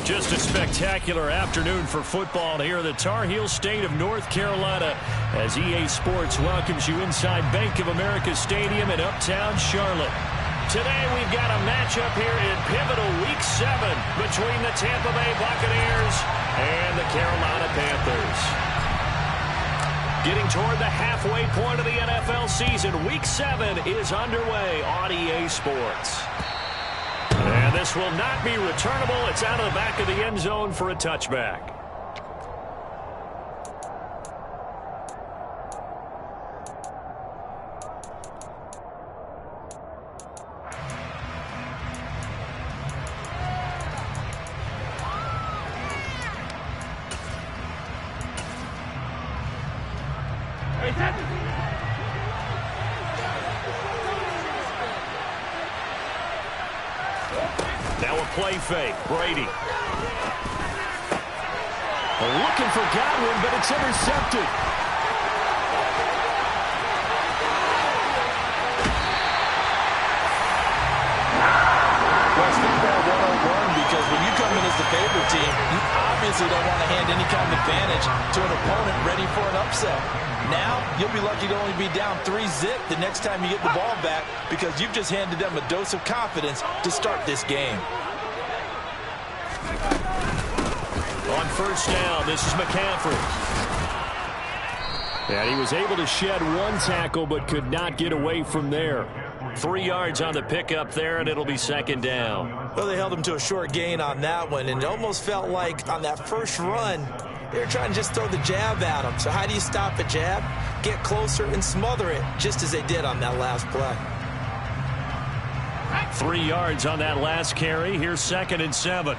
Just a spectacular afternoon for football here in the Tar Heel state of North Carolina as EA Sports welcomes you inside Bank of America Stadium in uptown Charlotte. Today we've got a matchup here in pivotal Week 7 between the Tampa Bay Buccaneers and the Carolina Panthers. Getting toward the halfway point of the NFL season, Week 7 is underway on EA Sports. And this will not be returnable. It's out of the back of the end zone for a touchback. Now a play fake. Brady. Looking for Godwin, but it's intercepted. Well, it's football 101 because when you come in as the favorite team, you obviously don't want to hand any kind of advantage to an opponent ready for an upset. Now, you'll be lucky to only be down 3-zip the next time you get the ball back because you've just handed them a dose of confidence to start this game. On first down, this is McCaffrey. And he was able to shed one tackle but could not get away from there. 3 yards on the pickup there, and it'll be second down. Well, they held him to a short gain on that one, and it almost felt like on that first run, they were trying to just throw the jab at him. So how do you stop a jab? Get closer and smother it, just as they did on that last play. 3 yards on that last carry. Here's 2nd and 7.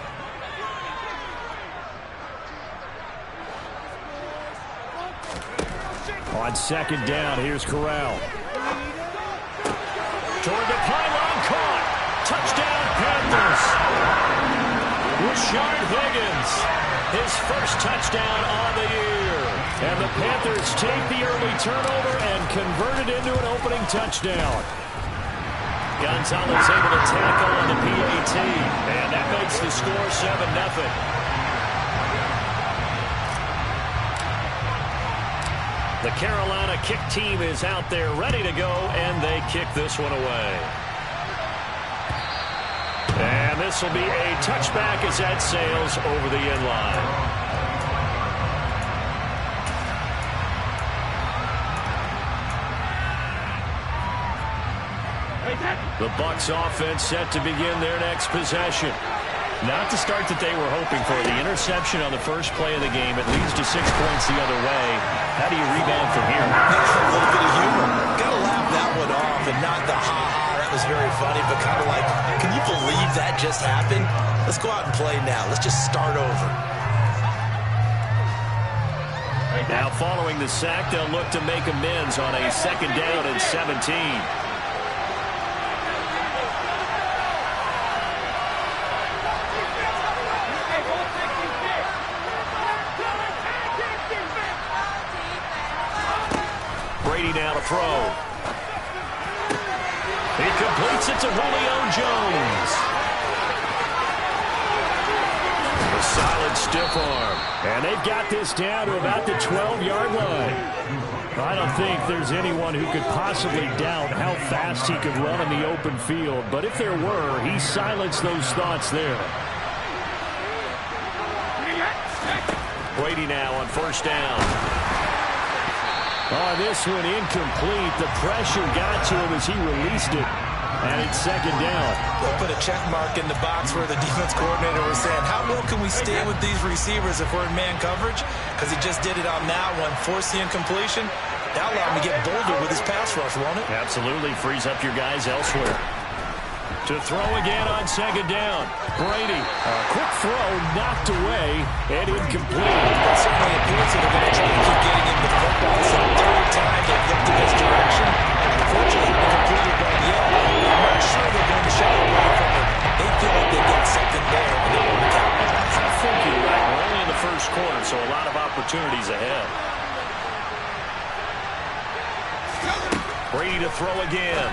On second down, here's Corral. Toward the pylon, caught. Touchdown, Panthers. Rashard Higgins, his first touchdown on the year. And the Panthers take the early turnover and convert it into an opening touchdown. Gonzalez able to tackle on the PAT. And that makes the score 7-0. The Carolina kick team is out there ready to go, and they kick this one away. And this will be a touchback as that sails over the end line. The Bucs offense set to begin their next possession. Not the start that they were hoping for. The interception on the first play of the game. It leads to 6 points the other way. How do you rebound from here? A little bit of humor. Got to laugh that one off and not the ha-ha. That was very funny, but kind of like, can you believe that just happened? Let's go out and play now. Let's just start over. Now following the sack, they'll look to make amends on a 2nd down and 17. Now to throw. He completes it to Julio Jones. A solid stiff arm. And they've got this down to about the 12-yard line. I don't think there's anyone who could possibly doubt how fast he could run in the open field. But if there were, he silenced those thoughts there. Brady now on first down. Oh, this one incomplete. The pressure got to him as he released it. And it's 2nd down. They'll put a check mark in the box where the defense coordinator was saying, how well can we stay with these receivers if we're in man coverage? Because he just did it on that one. Force the incompletion. That'll allow him to get bolder with his pass rush, won't it? Absolutely. Frees up your guys elsewhere. To throw again on 2nd down. Brady, a quick throw knocked away and incomplete. That certainly appears that they're going to try to keep getting him the football. It's the 3rd time they've looked in this direction. Unfortunately, they completed one yet. I'm not sure they're going to shy away from it. They feel like they got something there and they want to capitalize. I think you're right. We're only in the first quarter, so a lot of opportunities ahead. Brady to throw again.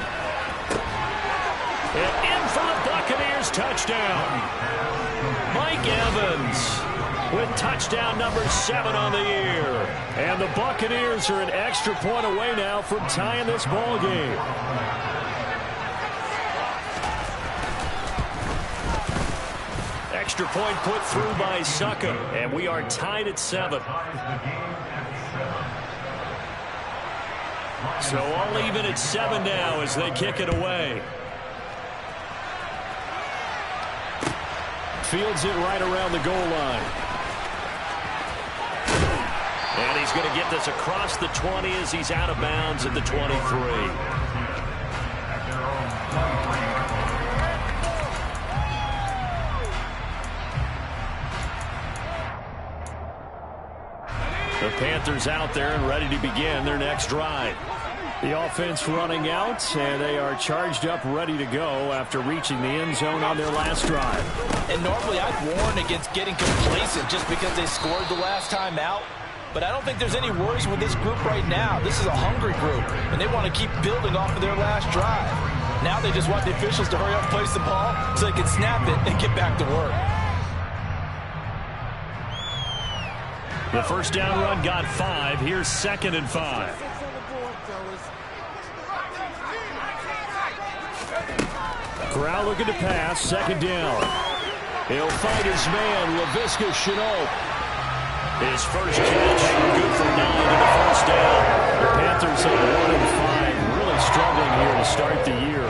And in for the Buccaneers his touchdown. Mike Evans with touchdown number 7 on the year. And the Buccaneers are an extra point away now from tying this ball game. Extra point put through by Succa, and we are tied at 7. So all even at 7 now as they kick it away. Fields it right around the goal line. And he's going to get this across the 20 as he's out of bounds at the 23. The Panthers out there and ready to begin their next drive. The offense running out, and they are charged up, ready to go after reaching the end zone on their last drive. And normally I'd warn against getting complacent just because they scored the last time out. But I don't think there's any worries with this group right now. This is a hungry group, and they want to keep building off of their last drive. Now they just want the officials to hurry up and place the ball so they can snap it and get back to work. The first down run got 5. Here's 2nd and 5. Corral looking to pass. 2nd down. He'll find his man, Laviska Shenault. His first catch, good for 9 in the first down. The Panthers have 1-5, really struggling here to start the year.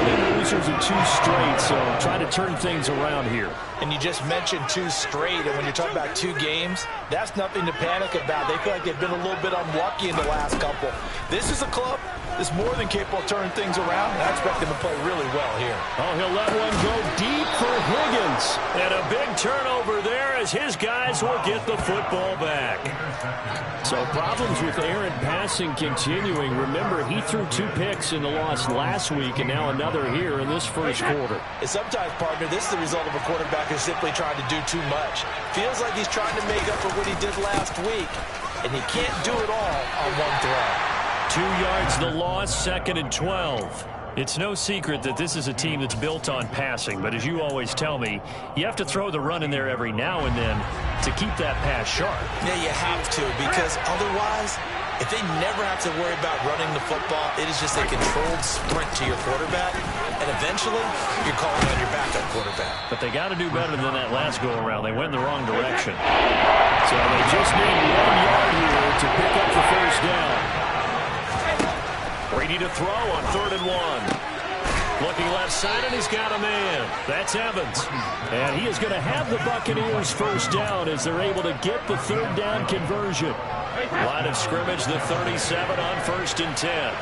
They're losers of 2 straight, so trying to turn things around here. And you just mentioned 2 straight, and when you're talking about 2 games, that's nothing to panic about. They feel like they've been a little bit unlucky in the last couple. This is a club that's more than capable of turning things around, and I expect them to play really well here. Oh, he'll let one go deep for Higgins. And a big turnover there as his guys will get the football back. So problems with Aaron passing continuing. Remember, he threw 2 picks in the loss last week, and now another here in this first quarter. And sometimes, partner, this is the result of a quarterback who's simply trying to do too much. Feels like he's trying to make up for what he did last week, and he can't do it all on one throw. 2 yards the loss, 2nd and 12. It's no secret that this is a team that's built on passing, but as you always tell me, you have to throw the run in there every now and then to keep that pass sharp. Yeah, you have to, because otherwise, if they never have to worry about running the football, it is just a controlled sprint to your quarterback, and eventually, you're calling on your backup quarterback. But they got to do better than that last go-around. They went in the wrong direction. So they just need 1 yard here to pick up the first down. Brady to throw on 3rd and 1. Looking left side, and he's got a man. That's Evans. And he is going to have the Buccaneers first down as they're able to get the 3rd down conversion. Line of scrimmage, the 37 on 1st and 10.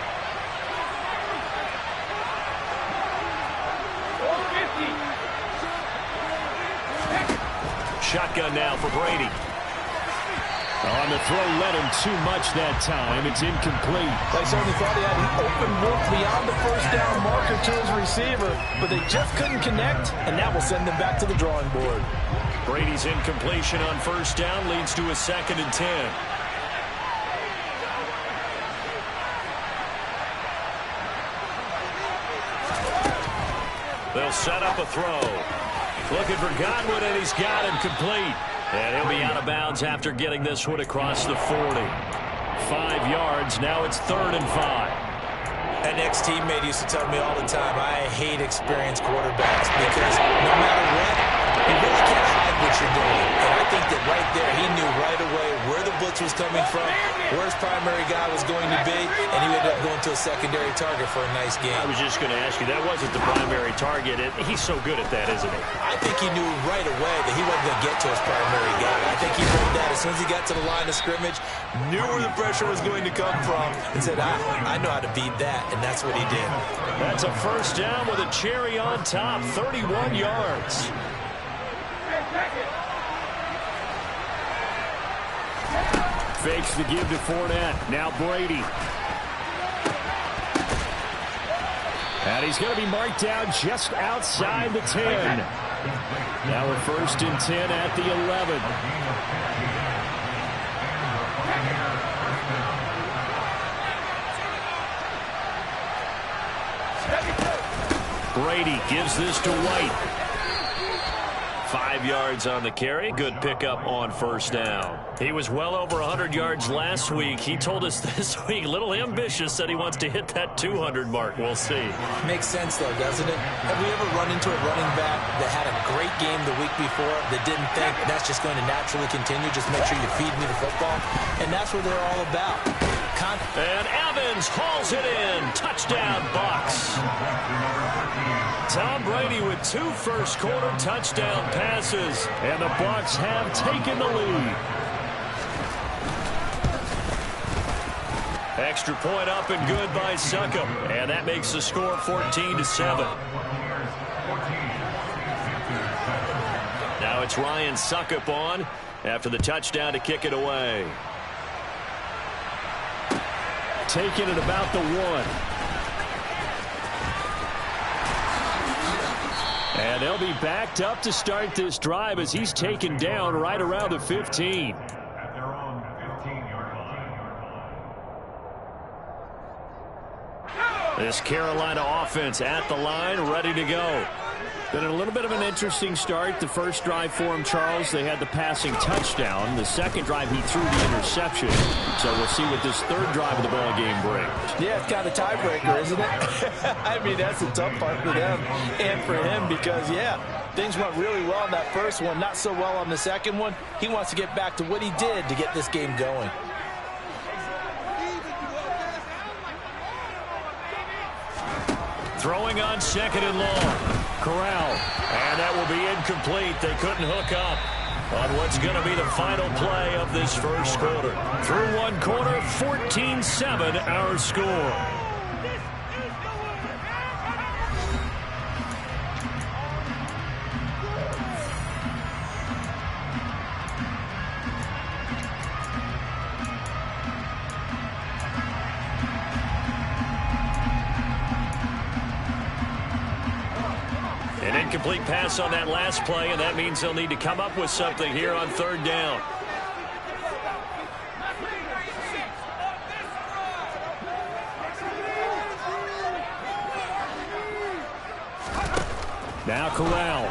Shotgun now for Brady. On the throw, led him too much that time. It's incomplete. They certainly thought he had an open look beyond the first down marker to his receiver, but they just couldn't connect, and that will send them back to the drawing board. Brady's incompletion on 1st down leads to a 2nd and 10. They'll set up a throw. Looking for Godwin, and he's got him complete. And he'll be out of bounds after getting this one across the 40. 5 yards. Now it's 3rd and 5. An ex-teammate used to tell me all the time, I hate experienced quarterbacks because no matter what, you really can't hide what you're doing. And I think that right there, he knew right away where the blitz was coming from, where his primary guy was going to be, and he ended up going to a secondary target for a nice game. I was just going to ask you, that wasn't the primary target. He's so good at that, isn't he? I think he knew right away that he wasn't going to get to his primary guy. I think he heard that as soon as he got to the line of scrimmage, knew where the pressure was going to come from, and said, I know how to beat that, and that's what he did. That's a first down with a cherry on top, 31 yards. Fakes the give to Fournette. Now Brady. And he's going to be marked down just outside the 10. Now a 1st and 10 at the 11. Brady gives this to White. 5 yards on the carry. Good pickup on first down. He was well over 100 yards last week. He told us this week, a little ambitious, said he wants to hit that 200 mark. We'll see. Makes sense, though, doesn't it? Have we ever run into a running back that had a great game the week before that didn't think that's just going to naturally continue? Just make sure you feed me the football. And that's what they're all about. And Evans hauls it in. Touchdown, Bucs. Tom Brady with 2 first-quarter touchdown passes. And the Bucs have taken the lead. Extra point up and good by Succop. And that makes the score 14-7. Now it's Ryan Succop on after the touchdown to kick it away. Taking it about the 1. And they'll be backed up to start this drive as he's taken down right around the 15. This Carolina offense at the line, ready to go. Been a little bit of an interesting start. The first drive for him, Charles, they had the passing touchdown. The second drive, he threw the interception. So we'll see what this third drive of the ball game brings. Yeah, it's kind of a tiebreaker, isn't it? I mean, that's the tough part for them and for him because, yeah, things went really well in that first one, not so well on the second one. He wants to get back to what he did to get this game going. Throwing on second and long. Corral. And that will be incomplete. They couldn't hook up on what's going to be the final play of this first quarter. Through one quarter, 14-7 our score. An incomplete pass on that last play, and that means they'll need to come up with something here on third down. Now Corral.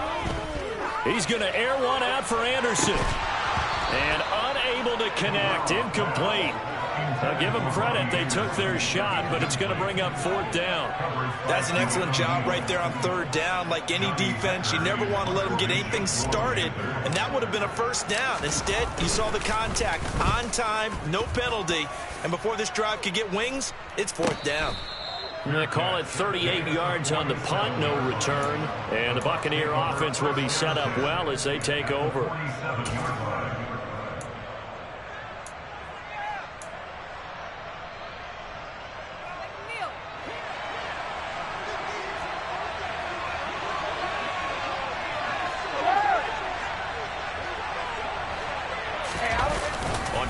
He's going to air one out for Anderson. And unable to connect. Incomplete. I'll give them credit. They took their shot, but it's going to bring up fourth down. That's an excellent job right there on third down. Like any defense, you never want to let them get anything started, and that would have been a first down. Instead, you saw the contact on time, no penalty, and before this drive could get wings, it's fourth down. They call it 38 yards on the punt, no return, and the Buccaneer offense will be set up well as they take over.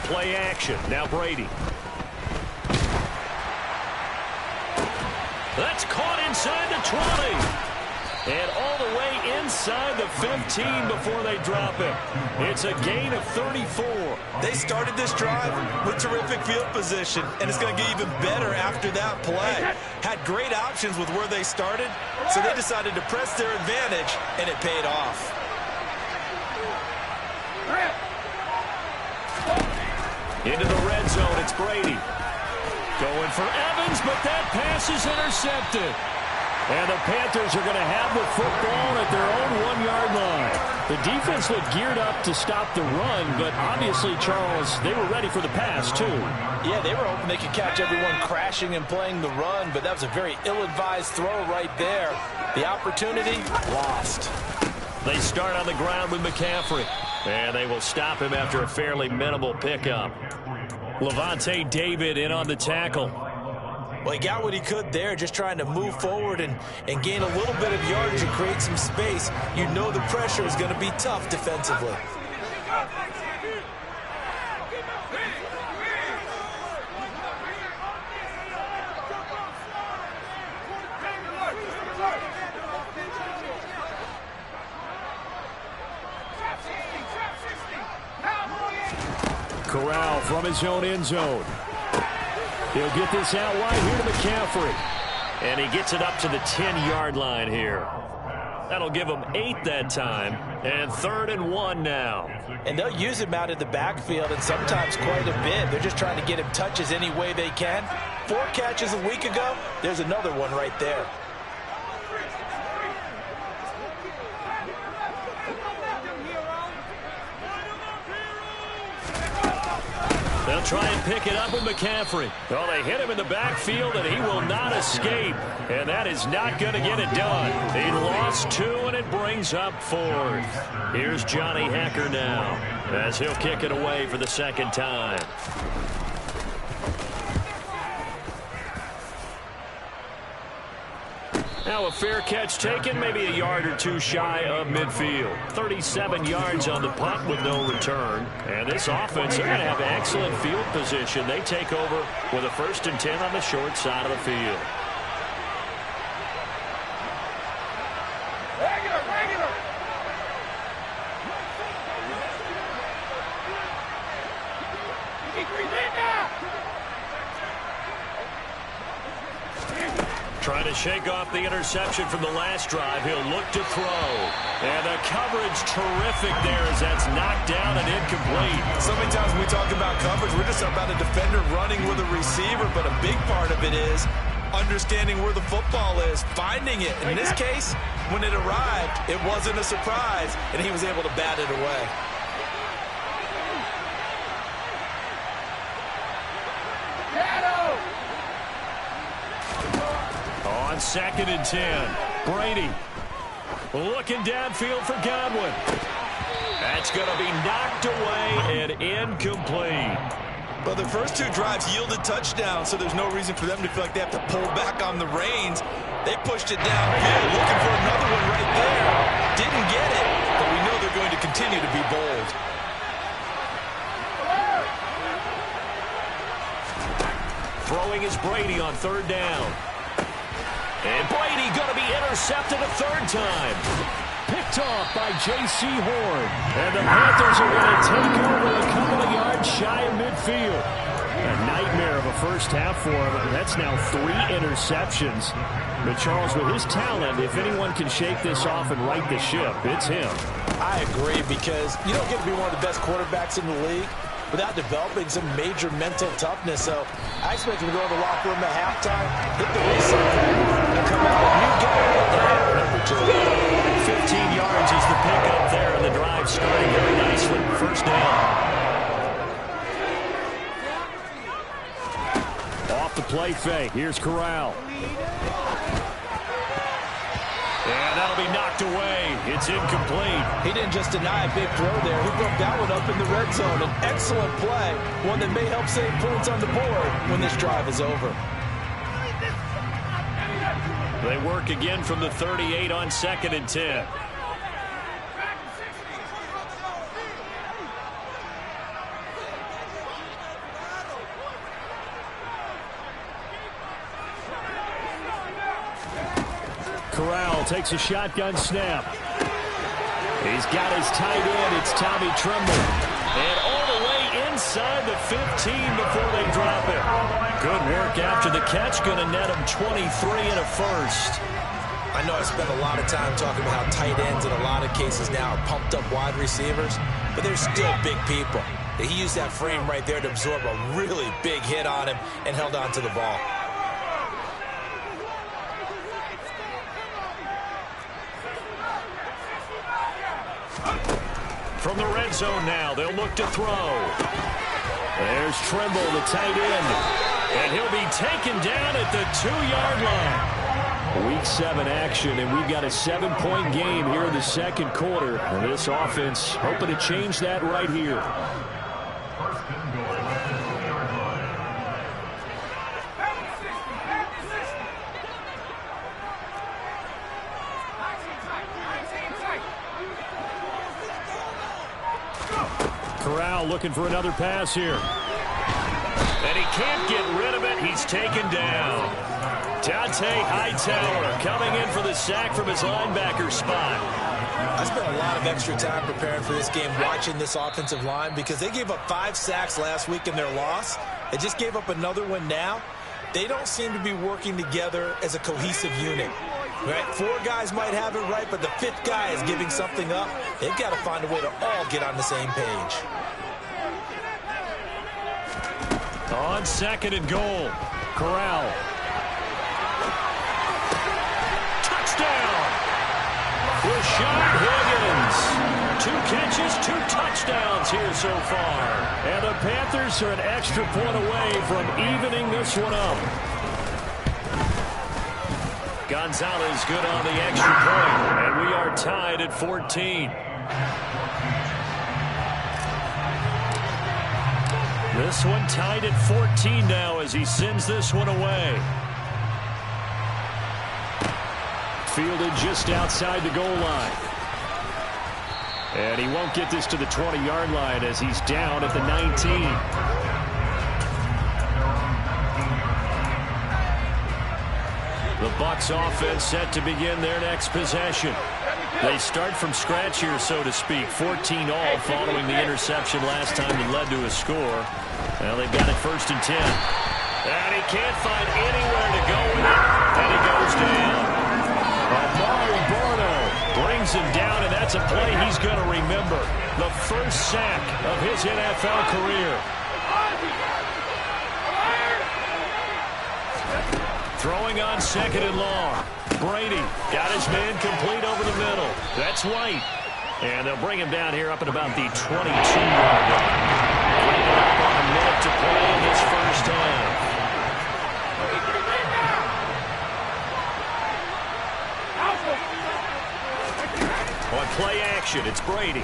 Play action. Now Brady. That's caught inside the 20. And all the way inside the 15 before they drop him. It's a gain of 34. They started this drive with terrific field position, and it's going to get even better after that play. Had great options with where they started, so they decided to press their advantage, and it paid off. Into the red zone, it's Brady. Going for Evans, but that pass is intercepted. And the Panthers are going to have the football at their own 1-yard line. The defense looked geared up to stop the run, but obviously, Charles, they were ready for the pass, too. Yeah, they were hoping they could catch everyone crashing and playing the run, but that was a very ill-advised throw right there. The opportunity, lost. They start on the ground with McCaffrey. And they will stop him after a fairly minimal pickup. Levante David in on the tackle. Well, he got what he could there, just trying to move forward and gain a little bit of yardage and create some space. You know the pressure is going to be tough defensively. Corral from his own end zone. He'll get this out wide here to McCaffrey. And he gets it up to the 10-yard line here. That'll give him 8 that time. And 3rd and 1 now. And they'll use him out in the backfield, and sometimes quite a bit. They're just trying to get him touches any way they can. 4 catches a week ago. There's another one right there. They'll try and pick it up with McCaffrey. Well, they hit him in the backfield, and he will not escape. And that is not going to get it done. He lost 2, and it brings up 4th. Here's Johnny Hecker now, as he'll kick it away for the 2nd time. Now a fair catch taken, maybe a yard or 2 shy of midfield. 37 yards on the punt with no return. And this offense, they're going to have excellent field position. They take over with a 1st and 10 on the short side of the field. Trying to shake off the interception from the last drive. He'll look to throw. And the coverage terrific there as that's knocked down and incomplete. So many times when we talk about coverage, we're just about a defender running with a receiver, but a big part of it is understanding where the football is, finding it. In this case, when it arrived, it wasn't a surprise, and he was able to bat it away. On 2nd and 10, Brady looking downfield for Godwin. That's going to be knocked away and incomplete. But the first 2 drives yielded touchdowns, so there's no reason for them to feel like they have to pull back on the reins. They pushed it downfield, looking for another one right there. Didn't get it, but we know they're going to continue to be bold. Throwing is Brady on 3rd down. And Brady going to be intercepted a 3rd time. Picked off by J.C. Horn. And the Panthers are going to take over a couple of yards shy of midfield. A nightmare of a first half for him. That's now 3 interceptions. But Charles, with his talent, if anyone can shake this off and right the ship, it's him. I agree, because you don't get to be one of the best quarterbacks in the league without developing some major mental toughness. So I expect him to go to the locker room at halftime, hit the reset button, and come out a new guy. Number 2. 15 yards is the pickup there, and the drive starting very nicely. 1st down. Off the play fake. Here's Corral. And that'll be knocked away. It's incomplete. He didn't just deny a big throw there. He broke that one up in the red zone. An excellent play. One that may help save points on the board when this drive is over. They work again from the 38 on 2nd and 10. Corral takes a shotgun snap. He's got his tight end. It's Tommy Tremble. And all the way inside the 15 before they drop it. Good work after the catch. Going to net him 23 and a 1st. I know I spent a lot of time talking about how tight ends in a lot of cases now are pumped up wide receivers, but they're still big people. He used that frame right there to absorb a really big hit on him and held on to the ball. From the red zone now, they'll look to throw. There's Tremble, the tight end. And he'll be taken down at the 2-yard line. Week 7 action, and we've got a 7-point game here in the 2nd quarter. And this offense hoping to change that right here. Corral looking for another pass here. And he can't get rid of it. He's taken down. Dante Hightower coming in for the sack from his linebacker spot. I spent a lot of extra time preparing for this game, watching this offensive line, because they gave up 5 sacks last week in their loss. They just gave up another one now. they don't seem to be working together as a cohesive unit. Right? 4 guys might have it right, but the 5th guy is giving something up. They've got to find a way to all get on the same page. On 2nd and goal, Corral. Touchdown! Rashad Higgins. 2 catches, 2 touchdowns here so far. And the Panthers are an extra point away from evening this one up. Gonzalez good on the extra point, and we are tied at 14. This one tied at 14 now as he sends this one away. Fielded just outside the goal line. And he won't get this to the 20-yard line as he's down at the 19. The Bucs offense set to begin their next possession. They start from scratch here, so to speak. 14 all following the interception last time that led to a score. Well, they've got it 1st and 10. And he can't find anywhere to go with it. And he goes down. Amari Barno brings him down, and that's a play he's going to remember. The first sack of his NFL career. Throwing on 2nd and long. Brady got his man complete over the middle. That's White. And they'll bring him down here up at about the 22-yard line. Bringing up on a minute to play in this first half. On play action, it's Brady.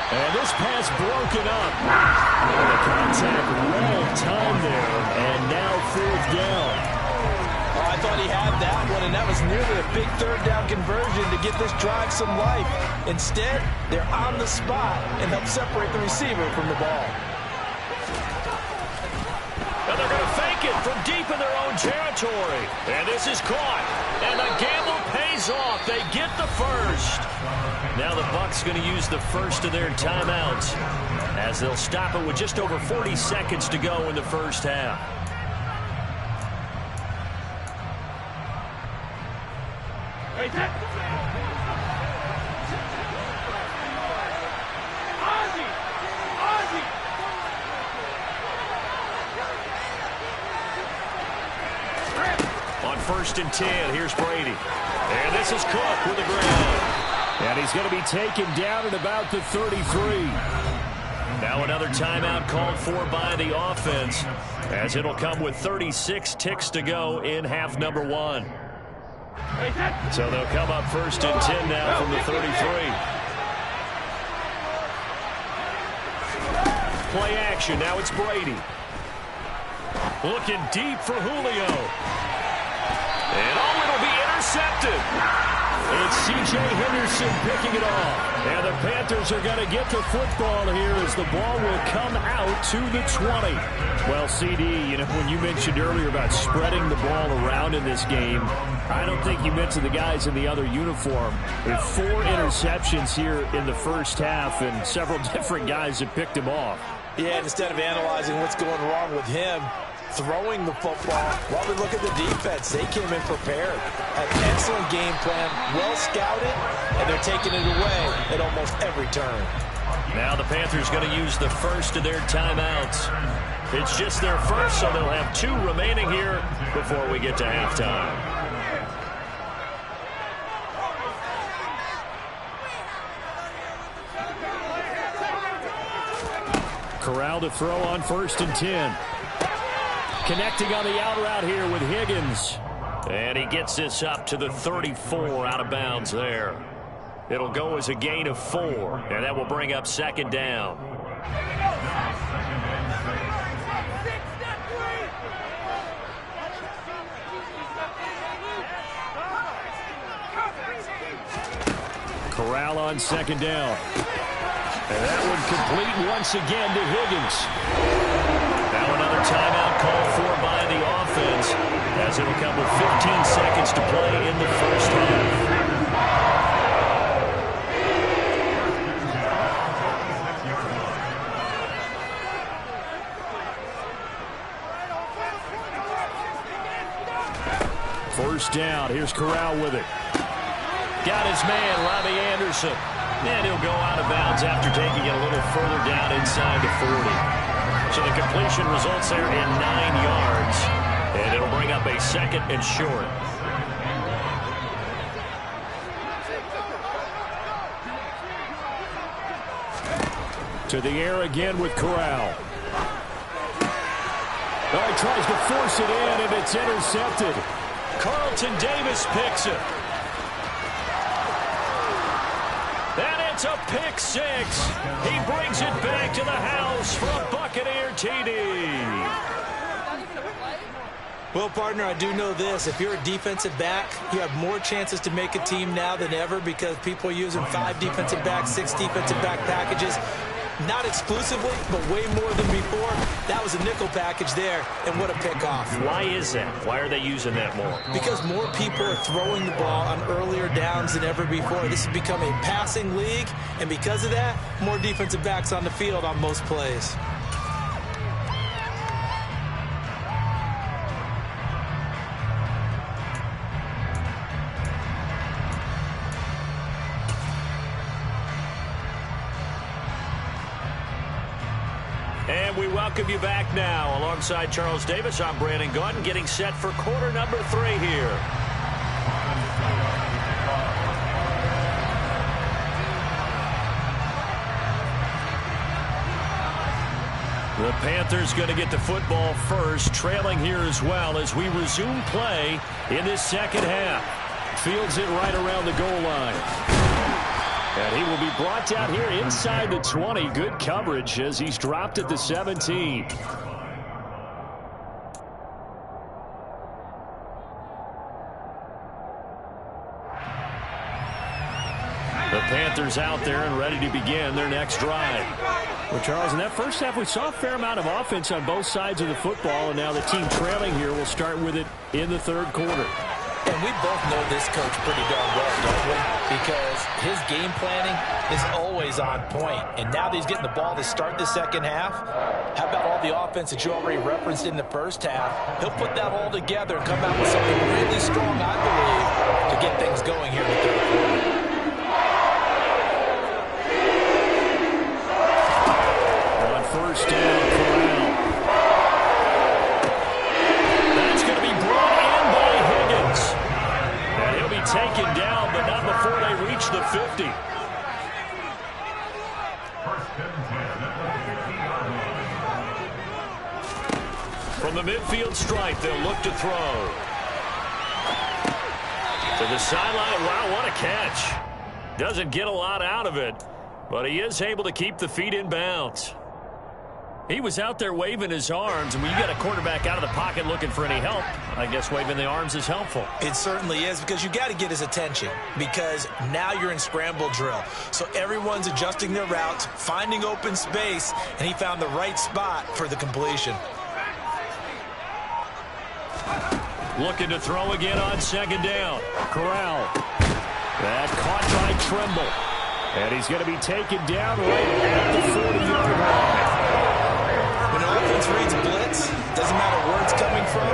And this pass broken up. And the contact well timed there. And now 4th down. Oh, I thought he had that one, and that was nearly a big 3rd down conversion to get this drive some life. Instead, they're on the spot and help separate the receiver from the ball. And they're going to fake it from deep in their own territory. And this is caught. And the gamble pays off. They get the first. Now the Bucs going to use the first of their timeouts as they'll stop it with just over 40 seconds to go in the first half. On 1st and 10, here's Brady. And this is Cook with the grab. And he's going to be taken down at about the 33. Now another timeout called for by the offense as it'll come with 36 ticks to go in half number 1. So they'll come up 1st and 10 now from the 33. Play action. Now it's Brady. Looking deep for Julio. And oh, it'll be intercepted. It's C.J. Henderson picking it off. And the Panthers are going to get the football here as the ball will come out to the 20. Well, CD, you know, when you mentioned earlier about spreading the ball around in this game, I don't think you mentioned the guys in the other uniform. With 4 interceptions here in the first half, and several different guys have picked him off. Yeah, instead of analyzing what's going wrong with him, throwing the football, while we look at the defense, they came in prepared. An excellent game plan, well scouted, and they're taking it away at almost every turn. Now the Panthers going to use the first of their timeouts. It's just their first, so they'll have 2 remaining here before we get to halftime. Corral to throw on 1st and 10. Connecting on the out route here with Higgins. And he gets this up to the 34 out of bounds there. It'll go as a gain of 4, and that will bring up 2nd down. Corral on 2nd down. And that one complete once again to Higgins. Now another timeout called for by the offense as it'll come with 15 seconds to play in the first half. first down. Here's Corral with it. Got his man, Robbie Anderson. And he'll go out of bounds after taking it a little further down inside the 40. So the completion results there in 9 yards. And it'll bring up a 2nd and short. To the air again with Corral. Oh, he tries to force it in, and it's intercepted. Carlton Davis picks it. And it's a pick 6. He brings it back to the house for a Buccaneer TD. Well, partner, I do know this. If you're a defensive back, you have more chances to make a team now than ever because people are using 5 defensive backs, 6 defensive back packages. Not exclusively, but way more than before. That was a nickel package there, and what a pickoff. Why is that? Why are they using that more? Because more people are throwing the ball on earlier downs than ever before. This has become a passing league, and because of that, more defensive backs on the field on most plays. And we welcome you back now. Alongside Charles Davis, I'm Brandon Gaudin, getting set for quarter number 3 here. The Panthers going to get the football first, trailing here as well as we resume play in this second half. Fields it right around the goal line. And he will be brought down here inside the 20. Good coverage as he's dropped at the 17. The Panthers out there and ready to begin their next drive. Well, Charles, in that first half, we saw a fair amount of offense on both sides of the football, and now the team trailing here will start with it in the third quarter. And we both know this coach pretty darn well, don't we? Because his game planning is always on point. And now that he's getting the ball to start the second half, how about all the offense that you already referenced in the first half? He'll put that all together and come out with something really strong, I believe, to get things going here in the third quarter. On first down, Corral. That's going to be brought in by Higgins. And he'll be taken down, but not before they reach the 50. From the midfield stripe, they'll look to throw. To the sideline. Wow, what a catch. Doesn't get a lot out of it, but he is able to keep the feet in bounds. He was out there waving his arms, and when you got a quarterback out of the pocket looking for any help, I guess waving the arms is helpful. It certainly is, because you got to get his attention, because now you're in scramble drill. So everyone's adjusting their routes, finding open space, and he found the right spot for the completion. Looking to throw again on second down. Corral. That caught by Trimble. And he's going to be taken down right at the 40-yard line. When an offense reads blitz, doesn't matter where it's coming from,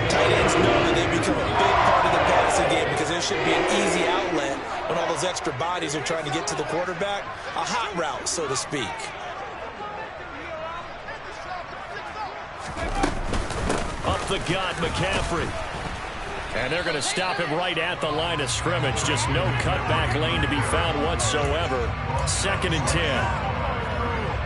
tight ends know that they become a big part of the passing game because there should be an easy outlet when all those extra bodies are trying to get to the quarterback. A hot route, so to speak. Up the gut, McCaffrey. And they're going to stop him right at the line of scrimmage. Just no cutback lane to be found whatsoever. 2nd and 10.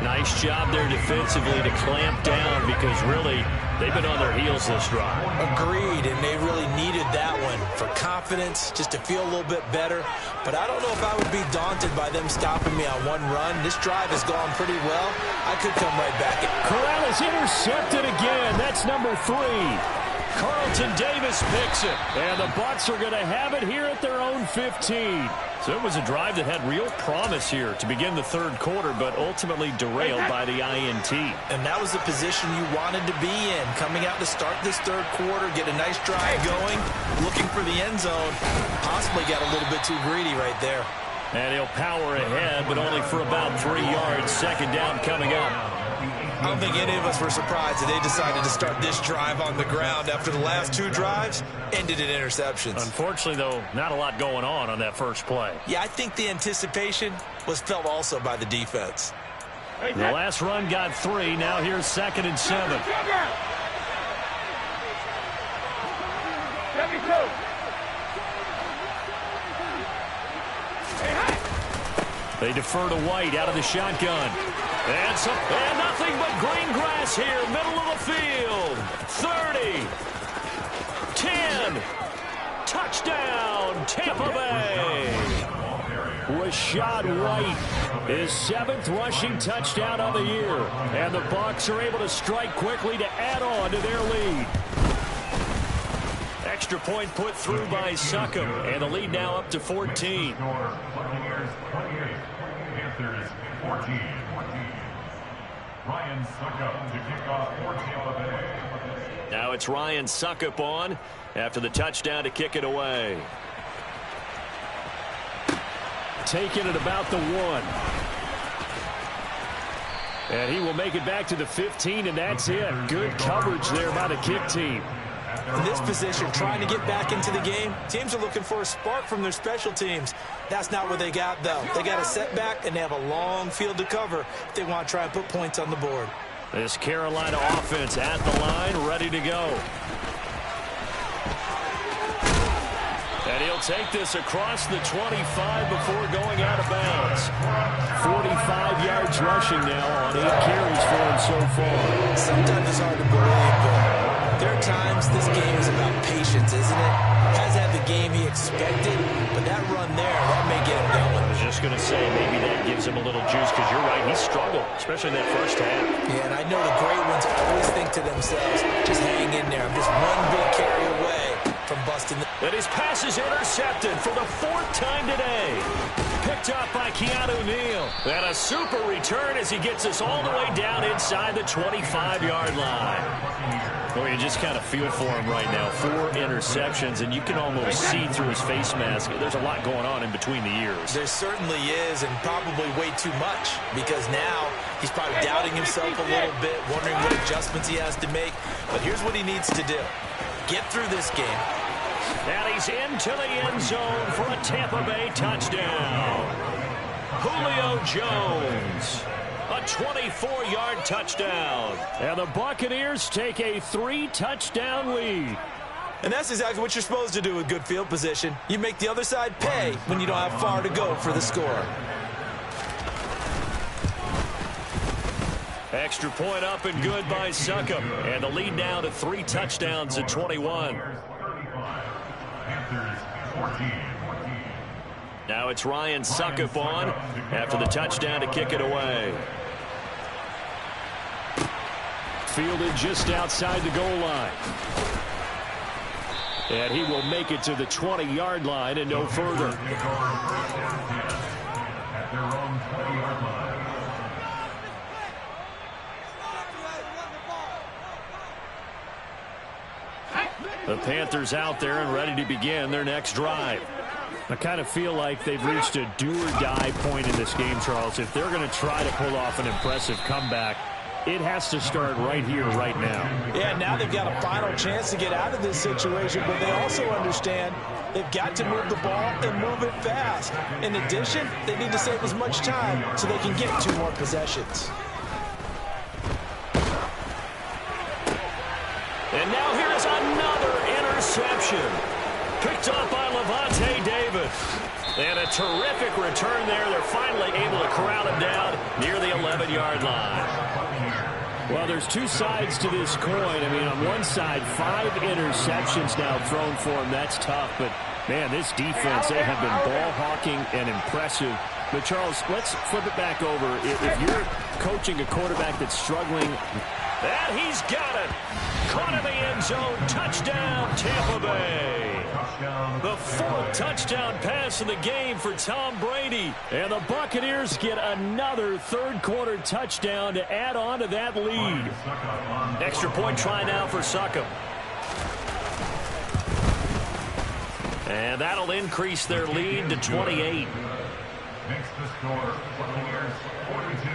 Nice job there defensively to clamp down because really they've been on their heels this drive. Agreed, and they really needed that one for confidence, just to feel a little bit better. But I don't know if I would be daunted by them stopping me on one run. This drive has gone pretty well. I could come right back. Corral is intercepted again. That's number 3. Carlton Davis picks it. And the Bucs are going to have it here at their own 15. So it was a drive that had real promise here to begin the third quarter, but ultimately derailed by the INT. And that was the position you wanted to be in, coming out to start this third quarter, get a nice drive going, looking for the end zone. Possibly got a little bit too greedy right there. And he'll power ahead, but only for about 3 yards. Second down coming up. I don't think any of us were surprised that they decided to start this drive on the ground after the last 2 drives ended in interceptions. Unfortunately, though, not a lot going on that first play. Yeah, I think the anticipation was felt also by the defense. The last run got 3. Now here's 2nd and 7. They defer to White out of the shotgun. And nothing but green grass here, middle of the field. 30. 10. Touchdown, Tampa Bay. Rashad White, his 7th rushing touchdown of the year. And the Bucs are able to strike quickly to add on to their lead. Extra point put through by Succop, and the lead now up to 14. Ryan Succop to kick off for Tampa Bay. Now it's Ryan Succop on after the touchdown to kick it away. Taking it about the 1. And he will make it back to the 15, and that's it. Good coverage there by the kick team. In this position, trying to get back into the game, teams are looking for a spark from their special teams. That's not what they got, though. They got a setback, and they have a long field to cover if they want to try and put points on the board. This Carolina offense at the line, ready to go. And he'll take this across the 25 before going out of bounds. 45 yards rushing now on 8 carries for him so far. Sometimes it's hard to believe, but there are times this game is about patience, isn't it? Hasn't had the game he expected, but that run there, that may get him going. I was just going to say, maybe that gives him a little juice, because you're right, he struggled, especially in that first half. Yeah, and I know the great ones always think to themselves, just hang in there. I'm just one big carry away from busting the... And his pass is intercepted for the 4th time today. Picked up by Keanu Neal. And a super return as he gets us all the way down inside the 25-yard line. Well, you just kind of feel for him right now. 4 interceptions, and you can almost see through his face mask. There's a lot going on in between the ears. There certainly is, and probably way too much, because now he's probably doubting himself a little bit, wondering what adjustments he has to make. But here's what he needs to do. Get through this game. And he's into the end zone for a Tampa Bay touchdown. Julio Jones. A 24-yard touchdown. And the Buccaneers take a 3-touchdown lead. And that's exactly what you're supposed to do with good field position. You make the other side pay when you don't have far to go for the score. Extra point up and good by Succop. And the lead now to 3 touchdowns at 21. Now it's Ryan Succop on after the touchdown to kick it away. Fielded just outside the goal line. And he will make it to the 20-yard line and no further. The Panthers out there and ready to begin their next drive. I kind of feel like they've reached a do-or-die point in this game, Charles. If they're going to try to pull off an impressive comeback, it has to start right here, right now. Yeah, now they've got a final chance to get out of this situation, but they also understand they've got to move the ball and move it fast. In addition, they need to save as much time so they can get 2 more possessions. And now here is another interception. Picked up by Levante David. And a terrific return there. They're finally able to corral him down near the 11-yard line. Well, there's 2 sides to this coin. I mean, on one side, 5 interceptions now thrown for him. That's tough. But, man, this defense, they have been ball hawking and impressive. But, Charles, let's flip it back over. If you're coaching a quarterback that's struggling, and he's got it. Caught in the end zone. Touchdown, Tampa Bay. The 4th touchdown pass in the game for Tom Brady. And the Buccaneers get another 3rd-quarter touchdown to add on to that lead. Extra point try now for Succop. And that'll increase their lead to 28. Makes the score Buccaneers 42,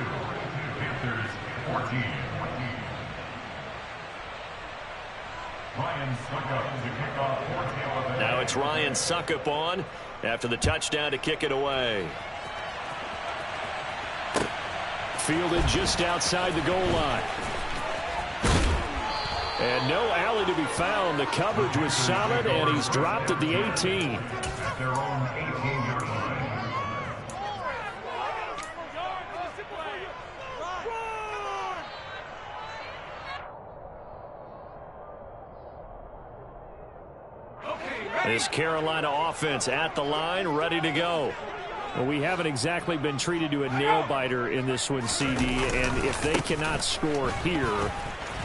Panthers Now it's Ryan Suckup on after the touchdown to kick it away. Fielded just outside the goal line. And no alley to be found. The coverage was solid, and he's dropped at the 18. At their own 18-yard line. This Carolina offense at the line, ready to go. Well, we haven't exactly been treated to a nail-biter in this one, CD, and if they cannot score here,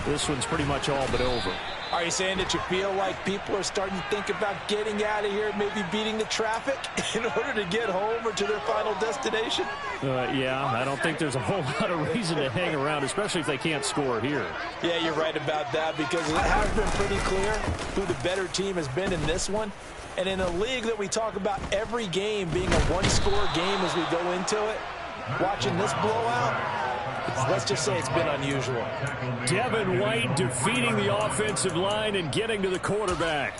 this one's pretty much all but over. Are you saying that you feel like people are starting to think about getting out of here, maybe beating the traffic in order to get home or to their final destination? Yeah, I don't think there's a whole lot of reason to hang around, especially if they can't score here. Yeah, you're right about that, because it has been pretty clear who the better team has been in this one. And in a league that we talk about every game being a one-score game as we go into it, watching this blowout, let's just say it's been unusual. Devin White defeating the offensive line and getting to the quarterback.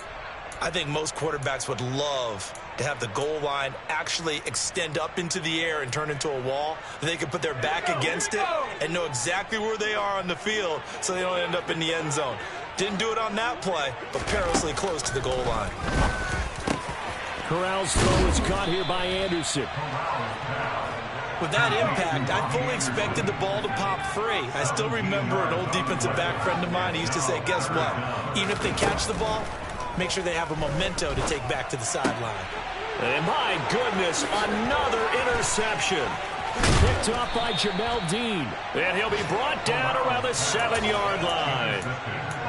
I think most quarterbacks would love to have the goal line actually extend up into the air and turn into a wall. They can put their back against it and know exactly where they are on the field so they don't end up in the end zone. Didn't do it on that play, but perilously close to the goal line. Corral's throw is caught here by Anderson. With that impact, I fully expected the ball to pop free. I still remember an old defensive back friend of mine. He used to say, guess what? Even if they catch the ball, make sure they have a memento to take back to the sideline. And my goodness, another interception. Picked off by Jamel Dean. And he'll be brought down around the 7-yard line.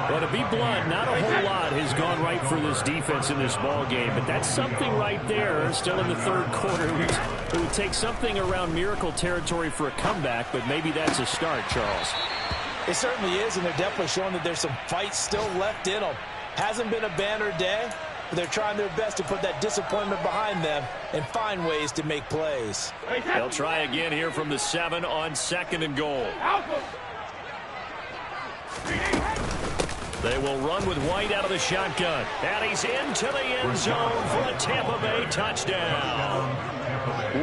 Well, to be blunt, not a whole lot has gone right for this defense in this ball game, but that's something right there. Still in the third quarter. It would take something around miracle territory for a comeback, but maybe that's a start, Charles. It certainly is, and they're definitely showing that there's some fight still left in them. Hasn't been a banner day, but they're trying their best to put that disappointment behind them and find ways to make plays. They'll try again here from the 7 on 2nd and goal. They will run with White out of the shotgun. And he's into the end zone for the Tampa Bay touchdown.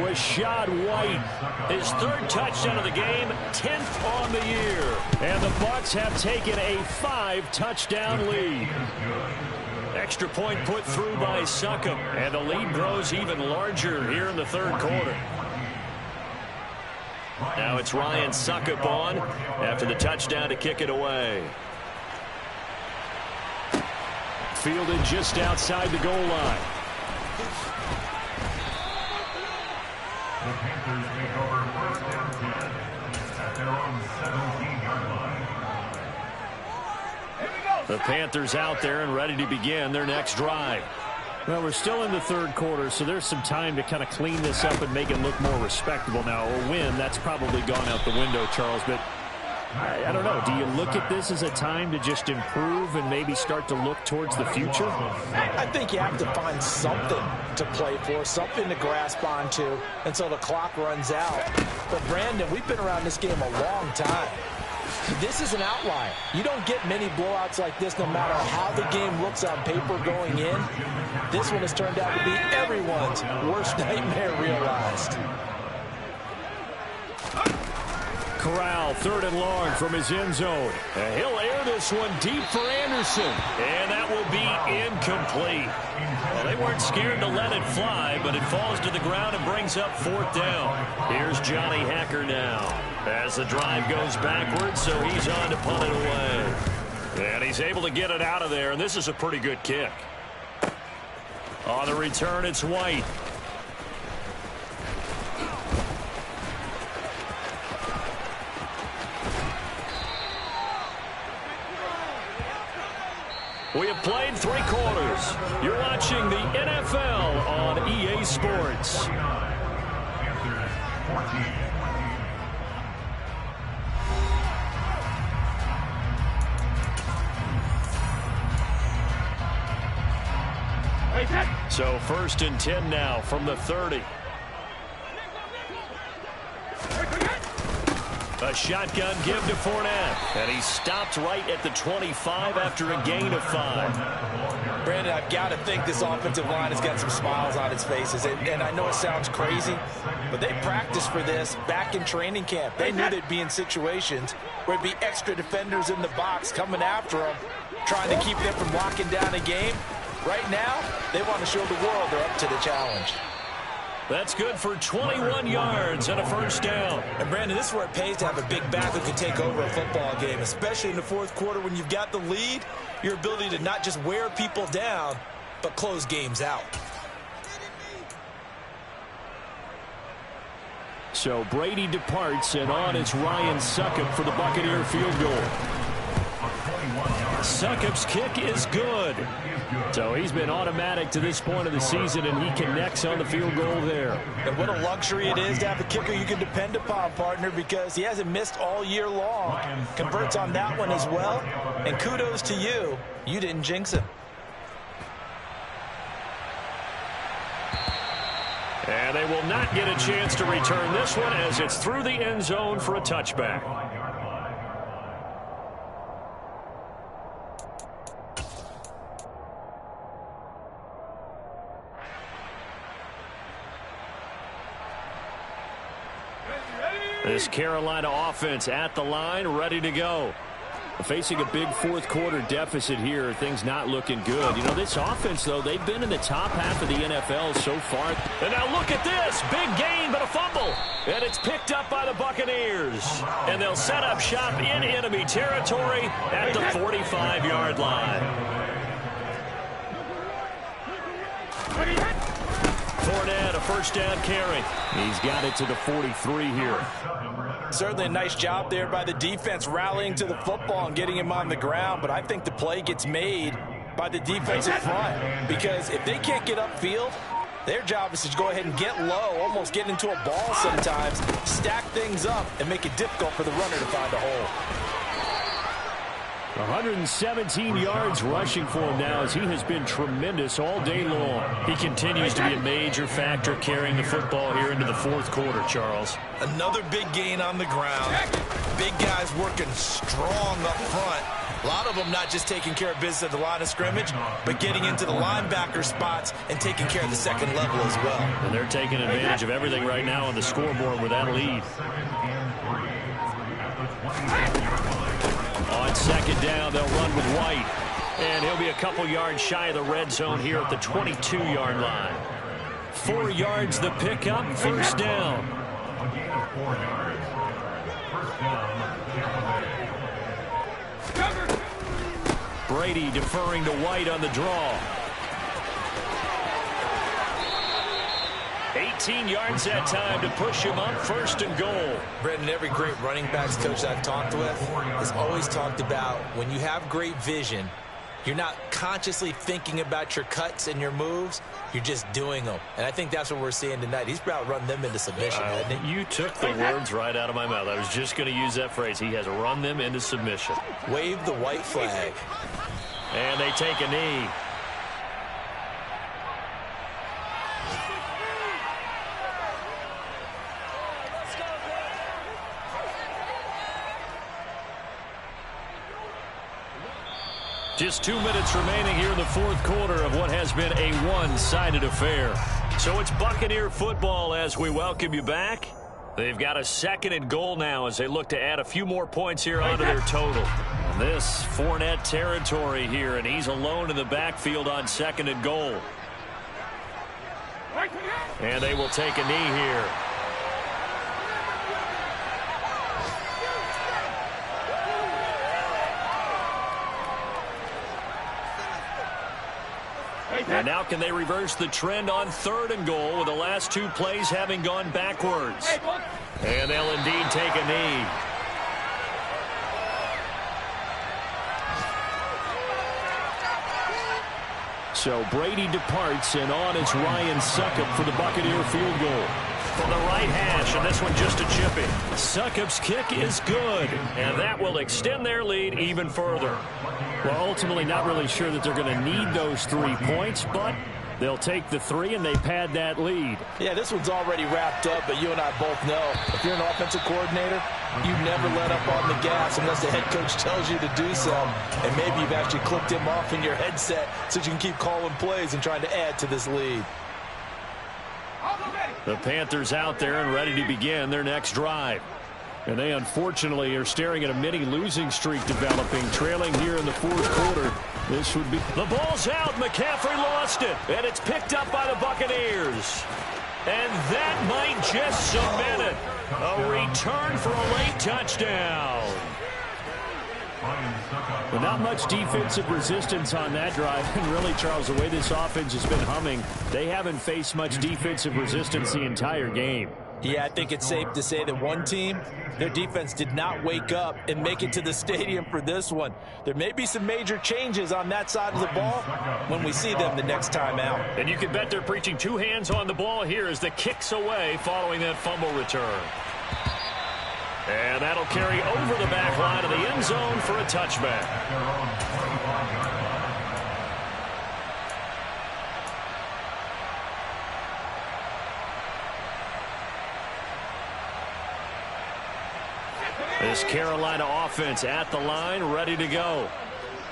Rashad White, his 3rd touchdown of the game, 10th on the year. And the Bucs have taken a 5-touchdown lead. Extra point put through by Suckup. And the lead grows even larger here in the 3rd quarter. Now it's Ryan Suckup on after the touchdown to kick it away. Fielded just outside the goal line. The Panthers take over 1st and 10 at their own 17-yard line. The Panthers out there and ready to begin their next drive. Well, we're still in the 3rd quarter, so there's some time to kind of clean this up and make it look more respectable. Now, a win, that's probably gone out the window, Charles, but I don't know. Do you look at this as a time to just improve and maybe start to look towards the future? I think you have to find something to play for, something to grasp onto until the clock runs out. But, Brandon, we've been around this game a long time. This is an outlier. You don't get many blowouts like this no matter how the game looks on paper going in. This one has turned out to be everyone's worst nightmare realized. Corral, 3rd and long from his end zone. And he'll air this one deep for Anderson. And that will be incomplete. Well, they weren't scared to let it fly, but it falls to the ground and brings up 4th down. Here's Johnny Hacker now as the drive goes backwards, so he's on to punt it away. And he's able to get it out of there, and this is a pretty good kick. On the return, it's White. We have played 3 quarters. You're watching the NFL on EA Sports. So 1st and 10 now from the 30. A shotgun give to Fournette. And he stopped right at the 25 after a gain of 5. Brandon, I've got to think this offensive line has got some smiles on its faces. And I know it sounds crazy, but they practiced for this back in training camp. They knew they'd be in situations where it'd be extra defenders in the box coming after them, trying to keep them from locking down a game. Right now, they want to show the world they're up to the challenge. That's good for 21 yards and a first down. And, Brandon, this is where it pays to have a big back who can take over a football game, especially in the fourth quarter when you've got the lead, your ability to not just wear people down, but close games out. So Brady departs, and on is Ryan Succop for the Buccaneer field goal. Succop's kick is good. So he's been automatic to this point of the season, and he connects on the field goal there. And what a luxury it is to have a kicker you can depend upon, partner, because he hasn't missed all year long. Converts on that one as well. And kudos to you. You didn't jinx him. And they will not get a chance to return this one as it's through the end zone for a touchback. This Carolina offense at the line, ready to go. Facing a big fourth quarter deficit here, things not looking good. You know, this offense, though, they've been in the top half of the NFL so far. And now look at this. Big gain, but a fumble. And it's picked up by the Buccaneers. And they'll set up shop in enemy territory at the 45-yard line. Fournette, a first down carry. He's got it to the 43 here. Certainly a nice job there by the defense rallying to the football and getting him on the ground, but I think the play gets made by the defensive front because if they can't get upfield, their job is to go ahead and get low, almost get into a ball sometimes, stack things up, and make it difficult for the runner to find a hole. 117 yards rushing for him now as he has been tremendous all day long. He continues to be a major factor carrying the football here into the fourth quarter, Charles. Another big gain on the ground. Big guys working strong up front. A lot of them not just taking care of business at the line of scrimmage, but getting into the linebacker spots and taking care of the second level as well. And they're taking advantage of everything right now on the scoreboard with that lead. On second down, they'll run with White. And he'll be a couple yards shy of the red zone here at the 22-yard line. 4 yards the pickup, first down. A gain of 4 yards. First down, Brady deferring to White on the draw. 18 yards that time to push him up, first and goal. Brendan, every great running backs coach I've talked with has always talked about when you have great vision, you're not consciously thinking about your cuts and your moves, you're just doing them. And I think that's what we're seeing tonight. He's about run them into submission, hasn't he? You took the words right out of my mouth. I was just going to use that phrase. He has run them into submission. Wave the white flag. And they take a knee. Just 2 minutes remaining here in the fourth quarter of what has been a one-sided affair. So it's Buccaneer football as we welcome you back. They've got a second and goal now as they look to add a few more points here onto their total. And this Fournette territory here, and he's alone in the backfield on second and goal. And they will take a knee here. And now can they reverse the trend on third and goal with the last 2 plays having gone backwards? And they'll indeed take a knee. So Brady departs, and on is Ryan Succop for the Buccaneer field goal. From the right hash, and this one just a chippy. Succop's kick is good, and that will extend their lead even further. Well, ultimately not really sure that they're going to need those 3 points, but They'll take the 3, and they pad that lead. Yeah, this one's already wrapped up, but you and I both know if you're an offensive coordinator, you never let up on the gas unless the head coach tells you to do so. And maybe you've actually clicked him off in your headset so you can keep calling plays and trying to add to this lead. The Panthers out there and ready to begin their next drive. And they unfortunately are staring at a mini losing streak developing, trailing here in the fourth quarter. This would be... The ball's out. McCaffrey lost it. And it's picked up by the Buccaneers. And that might just cement it. A return for a late touchdown. But not much defensive resistance on that drive. And really, Charles, the way this offense has been humming, they haven't faced much defensive resistance the entire game. Yeah, I think it's safe to say that one team, their defense did not wake up and make it to the stadium for this one. There may be some major changes on that side of the ball when we see them the next time out. And you can bet they're preaching 2 hands on the ball here as the kick's away following that fumble return. And that'll carry over the back line of the end zone for a touchback. This Carolina offense at the line, ready to go.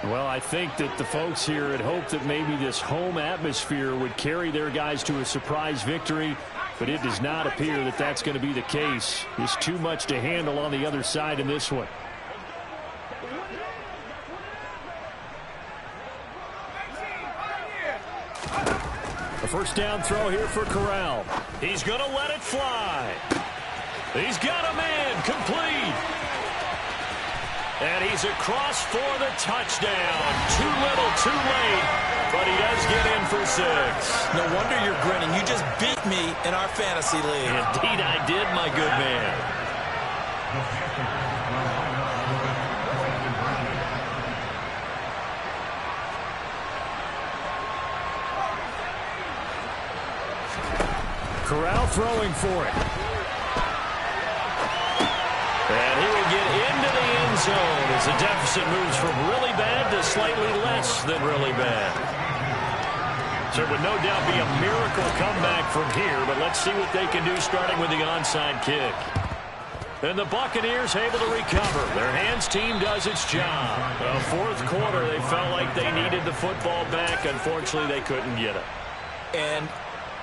Well, I think that the folks here had hoped that maybe this home atmosphere would carry their guys to a surprise victory, but it does not appear that that's going to be the case. There's too much to handle on the other side in this one. A first down throw here for Corral. He's going to let it fly. He's got a man complete. And he's across for the touchdown. Too little, too late. But he does get in for 6. No wonder you're grinning. You just beat me in our fantasy league. Indeed I did, my good man. Corral throwing for it. And he will get into the end zone as the deficit moves from really bad to slightly less than really bad. So it would no doubt be a miracle comeback from here, but let's see what they can do starting with the onside kick. And the Buccaneers able to recover. Their hands team does its job. The fourth quarter, they felt like they needed the football back. Unfortunately, they couldn't get it. And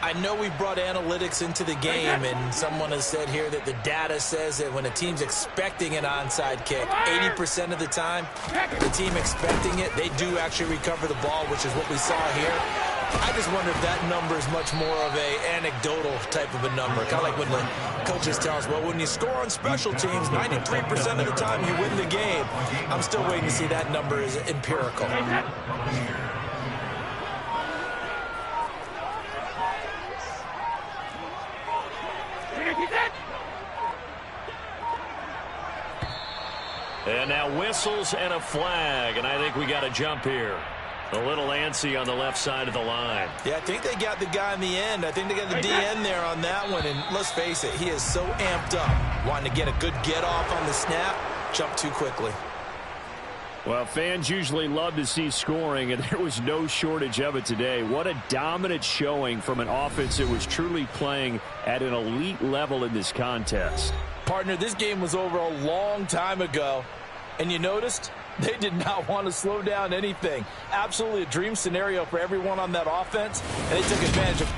I know we brought analytics into the game, and someone has said here that the data says that when a team's expecting an onside kick, 80% of the time, the team expecting it, they do actually recover the ball, which is what we saw here. I just wonder if that number is much more of a anecdotal type of a number, kind of like when the coaches tell us, well, when you score on special teams, 93% of the time you win the game. I'm still waiting to see that number is empirical. And now whistles and a flag, and I think we got a jump here. A little antsy on the left side of the line. Yeah, I think they got the guy in the end. I think they got the DN there on that one, and let's face it, he is so amped up, wanting to get a good get-off on the snap, jump too quickly. Well, fans usually love to see scoring, and there was no shortage of it today. What a dominant showing from an offense that was truly playing at an elite level in this contest. Partner, this game was over a long time ago, and you noticed they did not want to slow down anything. Absolutely a dream scenario for everyone on that offense, and they took advantage of